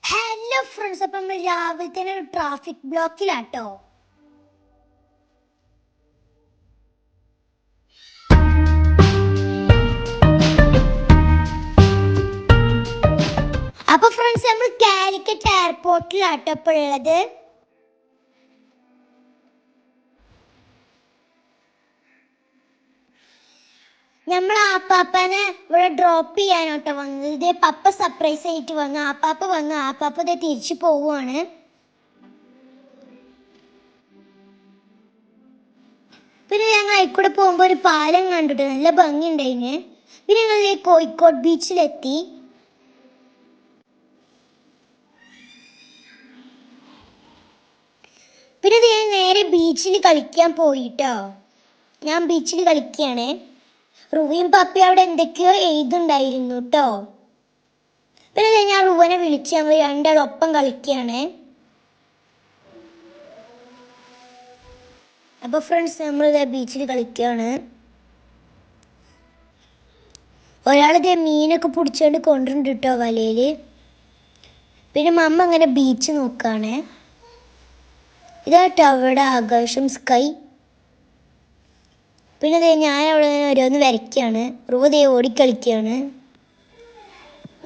Hello friends, അപ്പം നമ്മൾ രാവിലെ തന്നെ ഒരു ട്രാഫിക് ബ്ലോക്കിലാട്ടോ. അപ്പൊ ഫ്രണ്ട്സ്, നമ്മൾ കാലിക്കറ്റ് എയർപോർട്ടിലാട്ടോ ഇപ്പോൾ ഉള്ളത്. നമ്മൾ ആപ്പാപ്പനെ ഇവിടെ ഡ്രോപ്പ് ചെയ്യാനോട്ടോ വന്നത്. ഇതേ പപ്പ സർപ്രൈസ് ആയിട്ട് വന്നു. ആപ്പാപ്പ ഇതേ തിരിച്ചു പോവുകയാണ്. പിന്നെ ഞങ്ങൾ അതിൽക്കൂടെ പോകുമ്പോൾ ഒരു പാലം കണ്ടിട്ട് നല്ല ഭംഗി ഉണ്ടായിന്. പിന്നെ ഞങ്ങൾ കോഴിക്കോട് ബീച്ചിലെത്തി. പിന്നെ ഞാൻ നേരെ ബീച്ചിൽ കളിക്കാൻ പോയിട്ടോ. ഞാൻ ബീച്ചിൽ കളിക്കുകയാണ്. റുവിയും പപ്പി അവിടെ എന്തൊക്കെയോ എഴുതുണ്ടായിരുന്നു കേട്ടോ. പിന്നെ ഞാൻ റുവനെ വിളിച്ച് ഞങ്ങൾ രണ്ടാളൊപ്പം കളിക്കുകയാണ്. അപ്പോൾ ഫ്രണ്ട്സ്, നമ്മൾ ബീച്ചിൽ കളിക്കുകയാണ്. ഒരാളിതേ മീനൊക്കെ പിടിച്ചോണ്ട് കൊണ്ടുണ്ട് കേട്ടോ വലയിൽ. പിന്നെ മമ്മ അങ്ങനെ ബീച്ച് നോക്കുകയാണ്. ഇതാട്ടോ അവിടെ ആകാശം, സ്കൈ. പിന്നെ ഞാൻ അവിടെ ഓരോന്ന് വരയ്ക്കുകയാണ്. റുവ ഓടിക്കളിക്കുകയാണ്.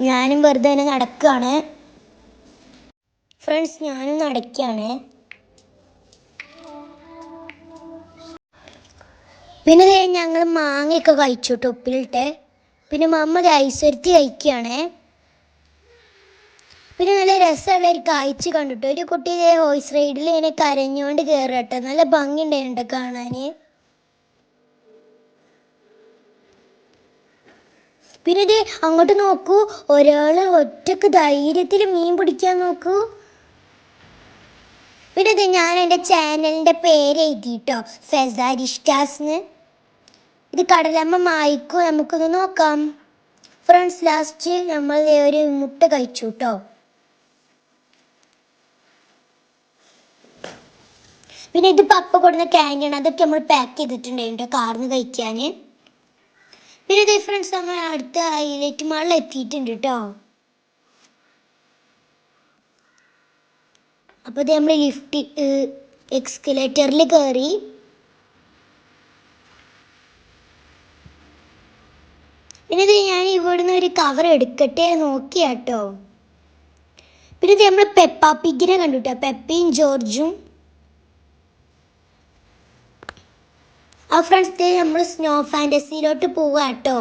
ഞാനും വെറുതെ തന്നെ നടക്കുകയാണ്. ഫ്രണ്ട്സ്, ഞാനും നടക്കുകയാണ്. പിന്നെ ഞങ്ങൾ മാങ്ങയൊക്കെ കഴിച്ചു ടൊപ്പിലിട്ട്. പിന്നെ മമ്മ ഐശ്വര്യത്തി കഴിക്കുകയാണ്. പിന്നെ നല്ല രസമുള്ള ഒരു കാഴ്ച കണ്ടിട്ട് ഒരു കുട്ടി ഹോഴ്സ് റൈഡിൽ ഇങ്ങനെ കരഞ്ഞുകൊണ്ട് കയറട്ടെ. നല്ല ഭംഗി ഉണ്ടായിട്ടുണ്ട് കാണാൻ. പിന്നെ ഇത് അങ്ങോട്ട് നോക്കൂ, ഒരാൾ ഒറ്റക്ക് ധൈര്യത്തിൽ മീൻ പിടിക്കാൻ നോക്കൂ. പിന്നെ ഇത് ഞാൻ എൻ്റെ ചാനലിൻ്റെ പേര് എഴുതിട്ടോ, ഫെസാരിഷ്ടാസ്ന്ന്. ഇത് കടലമ്മ മായ്ക്കോ, നമുക്കൊന്ന് നോക്കാം. ഫ്രണ്ട്സ്, ലാസ്റ്റ് നമ്മൾ ഒരു മുട്ട കഴിച്ചു കേട്ടോ. പിന്നെ ഇത് പപ്പ കൊടുന്ന ക്യാൻഡിയാണ്. അതൊക്കെ നമ്മൾ പാക്ക് ചെയ്തിട്ടുണ്ടായിരുന്നു കാർന്ന് കഴിക്കാൻ. പിന്നെ ഇത് ഫ്രണ്ട്സ്, നമ്മൾ അടുത്ത ഹൈലൈറ്റ് മാളിൽ എത്തിയിട്ടുണ്ട് കേട്ടോ. അപ്പോൾ ഇത് നമ്മൾ ലിഫ്റ്റ് എക്സ്കലേറ്ററിൽ കയറി. പിന്നെ ഇത് ഞാൻ ഇവിടുന്ന് ഒരു കവർ എടുക്കട്ടെ നോക്കിയാട്ടോ. പിന്നെ ഇത് നമ്മൾ പെപ്പ പിഗിനെ കണ്ടുട്ടോ, പെപ്പയും ജോർജും. ആ ഫ്രണ്ട്സ്, നമ്മൾ സ്നോ ഫാൻറ്റസിയിലോട്ട് പോവുക കേട്ടോ.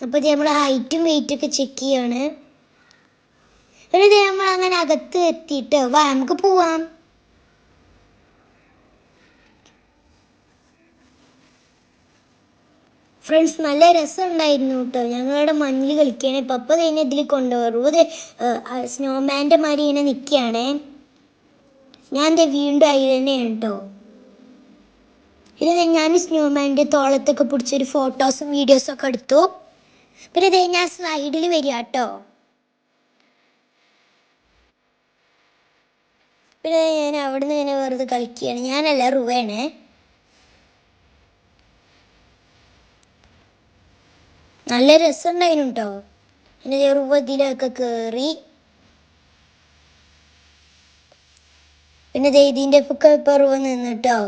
അപ്പോൾ ഇത് നമ്മൾ ഹൈറ്റും വെയിറ്റൊക്കെ ചെക്ക് ചെയ്യാണ്. പിന്നെ നമ്മൾ അങ്ങനെ അകത്ത് എത്തിയിട്ട് വാ നമുക്ക് പോവാം. ഫ്രണ്ട്സ്, നല്ല രസം ഉണ്ടായിരുന്നു കേട്ടോ. ഞങ്ങളുടെ മഞ്ഞിൽ കളിക്കുകയാണ്. പപ്പ തന്നെ ഇതിൽ കൊണ്ടുപോകും. സ്നോമാൻ്റെ മാതിരി ഇങ്ങനെ നിൽക്കുകയാണേ. ഞാൻ വീണ്ടും അതിൽ തന്നെയാണ് കേട്ടോ. പിന്നെ ഞാൻ സ്നോമാൻ്റെ തോളത്തൊക്കെ പിടിച്ചൊരു ഫോട്ടോസും വീഡിയോസൊക്കെ എടുത്തു. പിന്നെ ഞാൻ സ്ലൈഡിൽ വരിക കേട്ടോ. പിന്നെ ഞാൻ അവിടെ നിന്ന് ഇങ്ങനെ വെറുതെ കളിക്കുകയാണ്. ഞാനല്ല, റുവയാണ്. നല്ല രസമുണ്ടായിരുന്നു കേട്ടോ. പിന്നെ റുവ ഇതിലൊക്കെ കയറി. പിന്നെ ഇതിൻ്റെ ഒക്കെ ഇപ്പോൾ റുവ നിന്നിട്ടോ.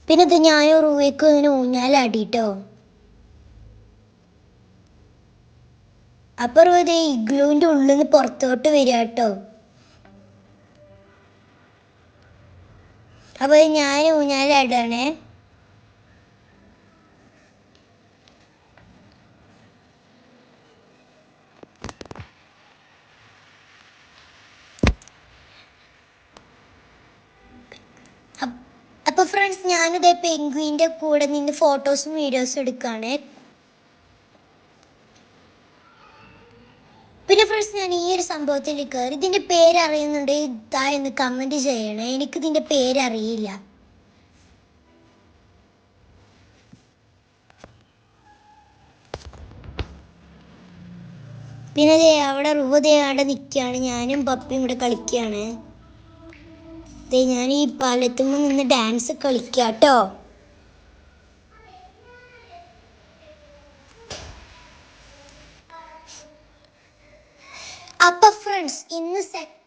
പിന്നെ ഇത് ഞാൻ റുവയ്ക്ക് ഇങ്ങനെ ഊഞ്ഞാലാടിട്ടോ. അപ്പോൾ റുവ ഇഗ്ലൂവിൻ്റെ ഉള്ളിൽ നിന്ന് പുറത്തോട്ട് വരിക കേട്ടോ. അപ്പോൾ ഞാൻ ഊഞ്ഞാലാടാണേ. അപ്പോൾ ഫ്രണ്ട്സ്, ഞാനിതേ പെൻഗ്വിൻ്റെ കൂടെ നിന്ന് ഫോട്ടോസും വീഡിയോസും എടുക്കുകയാണ്. പിന്നെ ഫ്രണ്ട്സ്, ഞാൻ ഈ ഒരു സംഭവത്തിൽ കയറി. ഇതിൻ്റെ പേരറിയുന്നുണ്ട് ഇതാ എന്ന് കമൻറ്റ് ചെയ്യണേ. എനിക്കിതിൻ്റെ പേരറിയില്ല. പിന്നെ അവിടെ റുവ അവിടെ നിൽക്കുകയാണ്. ഞാനും പപ്പിയും ഇവിടെ കളിക്കുകയാണ്. ഞാൻ ഈ പാലത്തുമ്പോൾ നിന്ന് ഡാൻസ് കളിക്കാം കേട്ടോ.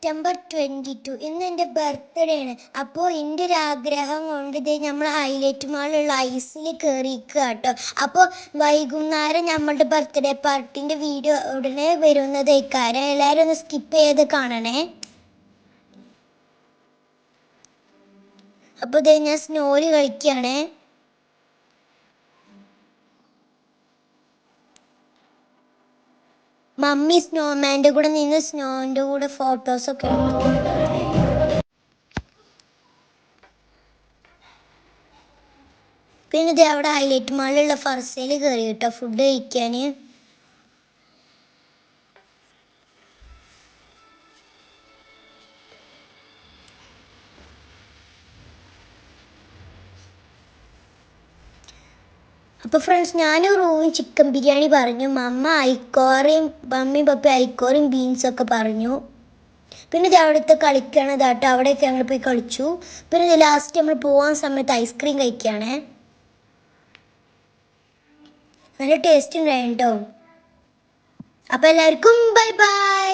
സെപ്റ്റംബർ 22 ഇന്ന് എൻ്റെ ബർത്ത്ഡേ ആണ്. അപ്പോൾ എൻ്റെ ഒരു ആഗ്രഹം കൊണ്ട് ഇതേ നമ്മൾ ഹൈലൈറ്റ് മാളിലുള്ള ഐസിൽ കയറിയിരിക്കുക കേട്ടോ. അപ്പോൾ വൈകുന്നേരം നമ്മളുടെ ബർത്ത്ഡേ പാർട്ടിൻ്റെ വീഡിയോ ഉടനെ വരുന്നതേക്കാരം. എല്ലാവരും ഒന്ന് സ്കിപ്പ് ചെയ്ത് കാണണേ. അപ്പോൾ ഇതേ ഞാൻ സ്നോയിൽ കളിക്കുകയാണേ. മമ്മി സ്നോമാൻ്റെ കൂടെ നിന്ന് സ്നോൻ്റെ കൂടെ ഫോട്ടോസൊക്കെ എടുത്തു. പിന്നെ ഇത് അവിടെ ഹൈലൈറ്റ് മാളിലുള്ള ഫർസയിൽ കയറി കേട്ടോ ഫുഡ് കഴിക്കാൻ. അപ്പോൾ ഫ്രണ്ട്സ് ഞാനും റൂവും ചിക്കൻ ബിരിയാണി പറഞ്ഞു. മമ്മി പപ്പി ഐക്കോറിയും ബീൻസൊക്കെ പറഞ്ഞു. പിന്നെ ഇത് അവിടുത്തെ കളിക്കണതാട്ടോ, അവിടെയൊക്കെ ഞങ്ങൾ പോയി കളിച്ചു. പിന്നെ ഇത് ലാസ്റ്റ് നമ്മൾ പോകാൻ സമയത്ത് ഐസ്ക്രീം കഴിക്കുകയാണ്. നല്ല ടേസ്റ്റ് ഉണ്ടായിരുന്നു കേട്ടോ. അപ്പോൾ എല്ലാവർക്കും ബൈ ബൈ.